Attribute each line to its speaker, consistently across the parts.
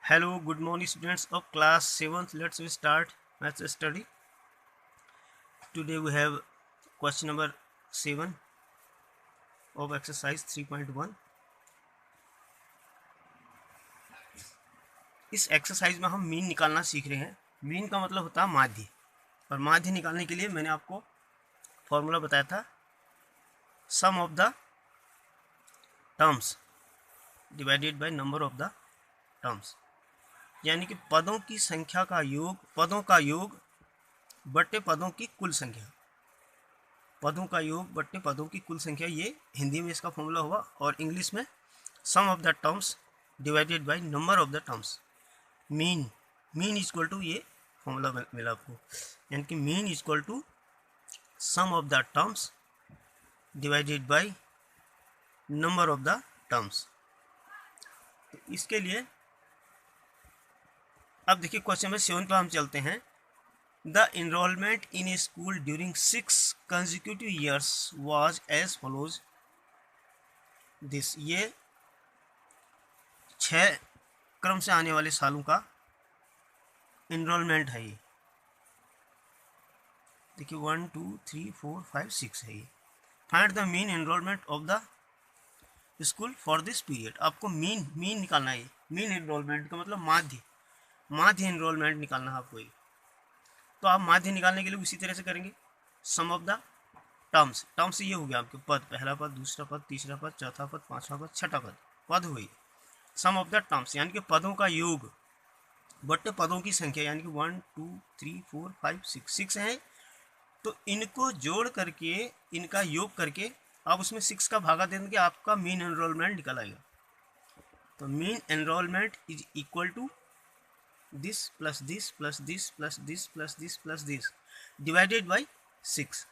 Speaker 1: Hello, good morning students of class 7th. Let's we start maths study. Today we have question number 7 of exercise 3.1. इस exercise में हम mean निकालना सीख रहे हैं। मीन का मतलब होता है माध्य, और माध्य निकालने के लिए मैंने आपको फॉर्मूला बताया था, sum of the terms divided by number of the terms, यानी कि पदों की संख्या का योग, पदों का योग बट्टे पदों की कुल संख्या, पदों का योग बट्टे पदों की कुल संख्या। ये हिंदी में इसका फॉर्मूला हुआ, और इंग्लिश में sum of the terms divided by number of the terms. Mean mean equal to, ये फॉर्मूला मिला आपको, यानी कि mean equal to sum of the terms divided by number of the terms. तो इसके लिए अब देखिए क्वेश्चन नंबर 7 पर हम चलते हैं। The enrollment in a school during 6 consecutive years was as follows. This, ये 6 क्रम से आने वाले सालों का एनरोलमेंट है। ये देखिए 1 2 3 4 5 6 है। ये find the mean enrolment of the school for this period. आपको मीन निकालना है। मीन एनरोलमेंट का मतलब माध्य एनरोलमेंट निकालना है आपको। ये तो आप माध्य निकालने के लिए उसी तरह से करेंगे, सम ऑफ द टर्म्स ये हो गया आपके पद, पहला पद, दूसरा पद, तीसरा पद, चौथा पद, पांचवा पद, छठा पद हुई। सम ऑफ द टर्म्स यानी कि पदों का योग बट्टे पदों की संख्या, यानी कि 1 2 3 4 5 6 है। तो इनको जोड़ करके, इनका योग करके आप उसमें 6 का भागा दे देंगे, आपका मीन एनरोलमेंट निकल आएगा। तो mean enrollment is equal to this plus this plus this plus this plus this plus this divided by 6,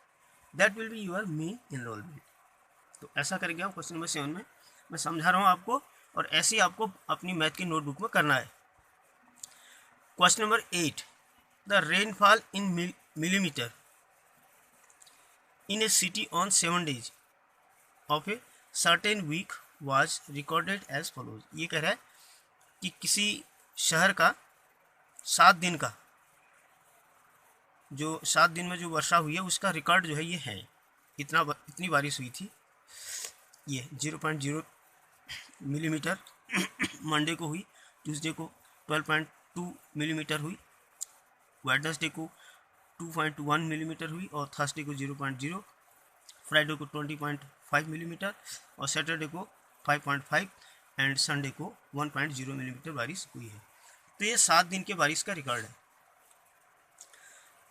Speaker 1: that will be your mean enrollment। तो ऐसा करेंगे हम क्वेश्चन नंबर 7 में, मैं समझा रहा हूँ आपको, और ऐसे ही आपको अपनी मैथ की नोटबुक में करना है। Question number 8, the rainfall in millimeter in a city on 7 days of a certain week was recorded as follows. ये कह रहा है कि किसी शहर का 7 दिन का, जो 7 दिन में जो वर्षा हुई है उसका रिकॉर्ड जो है ये है, इतनी बारिश हुई थी। ये 0.0 मिलीमीटर मंडे को हुई, ट्यूसडे को 12.2 मिलीमीटर हुई, वेडनेसडे को 2.1 मिलीमीटर हुई, और थर्सडे को 0.0, फ्राइडे को 20.5 मिलीमीटर, और सैटरडे को 5.5 एंड संडे को 1.0 मिलीमीटर बारिश हुई है। तो ये 7 दिन के बारिश का रिकॉर्ड है।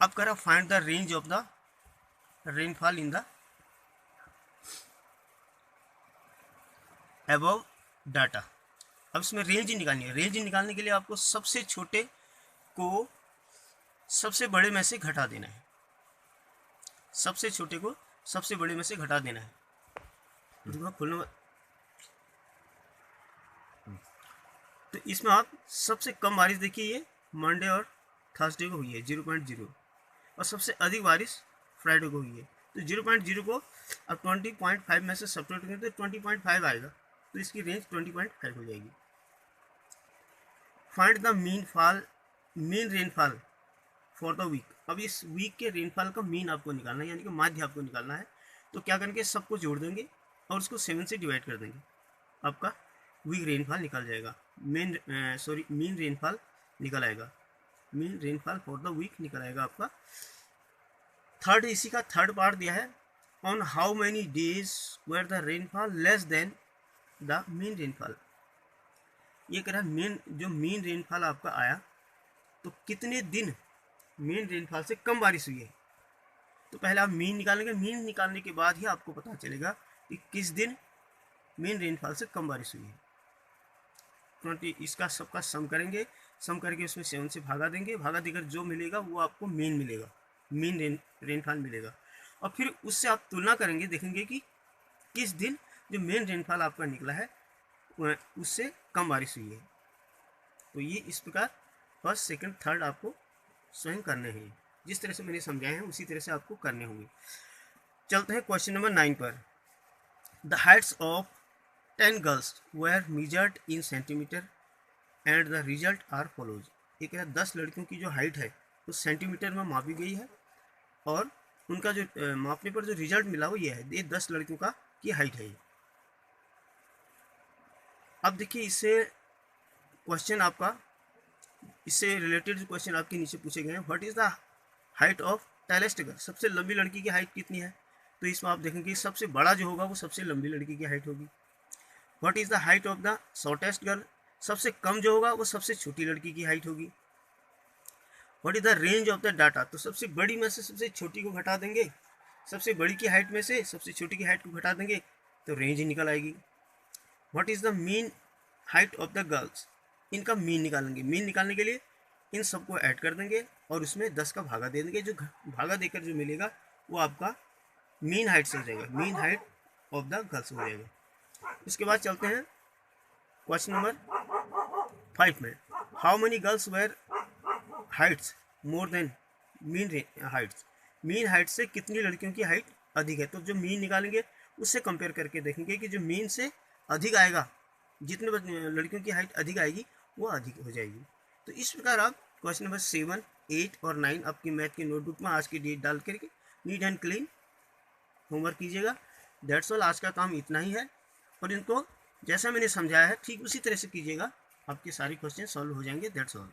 Speaker 1: अब करा find the range of the rainfall in the above data. अब इसमें रेंज निकालनी है। रेंज निकालने के लिए आपको सबसे छोटे को सबसे बड़े में से घटा देना है, सबसे छोटे को सबसे बड़े में से घटा देना है। तो इसमें आप सबसे कम बारिश देखिए, ये मंडे और थर्सडे को हुई है 0.0, और सबसे अधिक बारिश फ्राइडे को हुई है। तो 0.0 को अब 20.5 में से सब्ट्रैक्ट करें तो 20.5 आएगा, तो इसकी रेंज 20.5 हो जाएगी। Find the mean rainfall for the week. अब इस वीक के रेनफॉल का मीन आपको निकालना है, यानी कि माध्य आपको निकालना है। तो क्या करेंगे, सबको जोड़ देंगे और उसको 7 से डिवाइड कर देंगे, आपका वीक रेनफॉल निकल जाएगा। मीन रेनफॉल निकल आएगा, mean rainfall for the week निकल आएगा आपका। थर्ड, इसी का थर्ड पार्ट दिया है, on how many days where the rainfall less than the mean rainfall. ये कह रहा है मीन रेनफॉल आपका आया तो कितने दिन मीन रेनफॉल से कम बारिश हुई है। तो पहले आप मीन निकालेंगे, मीन निकालने के बाद ही आपको पता चलेगा कि किस दिन मीन रेनफॉल से कम बारिश हुई है। 20, इसका सबका सम करेंगे, सम करके उसमें 7 से भागा देंगे, भागा देकर जो मिलेगा वो आपको मीन मिलेगा, मीन रेनफॉल मिलेगा। और फिर उससे आप तुलना करेंगे, देखेंगे कि किस दिन जो मेन रेनफॉल आपका निकला है उससे कम बारिश हुई है। तो ये इस प्रकार फर्स्ट, सेकंड, थर्ड आपको स्वयं करने हैं, जिस तरह से मैंने समझाए हैं उसी तरह से आपको करने होंगे। चलते हैं क्वेश्चन नंबर 9 पर। The heights of 10 girls were measured in centimeter and the result are follows. ये कह रहा है 10 लड़कियों की जो हाइट है वो सेंटीमीटर में मापी गई है और उनका जो मापने पर जो रिजल्ट मिला वो ये है, ये 10 लड़कियों का की हाइट है ये। अब देखिए इससे क्वेश्चन आपका, इससे रिलेटेड जो क्वेश्चन आपके नीचे पूछे गए हैं, what is the height of tallest girl, सबसे लंबी लड़की की हाइट कितनी है। तो इसमें आप देखेंगे सबसे बड़ा जो होगा वो सबसे लंबी लड़की की हाइट होगी। What is the height of the shortest girl, सबसे कम जो होगा वो सबसे छोटी लड़की की हाइट होगी। What is the range of the data, तो सबसे बड़ी में से सबसे छोटी को घटा देंगे, सबसे बड़ी की हाइट में से सबसे छोटी की हाइट को घटा देंगे तो रेंज निकल आएगी। What is the mean height of the girls, इनका मीन निकालेंगे, मीन निकालने के लिए इन सबको ऐड कर देंगे और उसमें 10 का भागा दे देंगे, जो भागा देकर जो मिलेगा वो आपका मीन हाइट से हो जाएगा, mean height of the girls हो जाएगा। इसके बाद चलते हैं क्वेश्चन नंबर 5 में, how many girls where heights more than mean heights, mean height से कितनी लड़कियों की हाइट अधिक है। तो जो मीन निकालेंगे उससे कंपेयर करके देखेंगे कि जो मीन से अधिक आएगा, जितने लड़कियों की हाइट अधिक आएगी वो अधिक हो जाएगी। तो इस प्रकार आप क्वेश्चन नंबर 7, 8 और 9 आपकी मैथ की नोटबुक में आज की डेट डाल करके नीट एंड क्लीन होमवर्क कीजिएगा। दैट्स ऑल, आज का काम इतना ही है और इनको जैसा मैंने समझाया है ठीक उसी तरह से कीजिएगा, आपके सारे क्वेश्चन सॉल्व हो जाएंगे। That's all.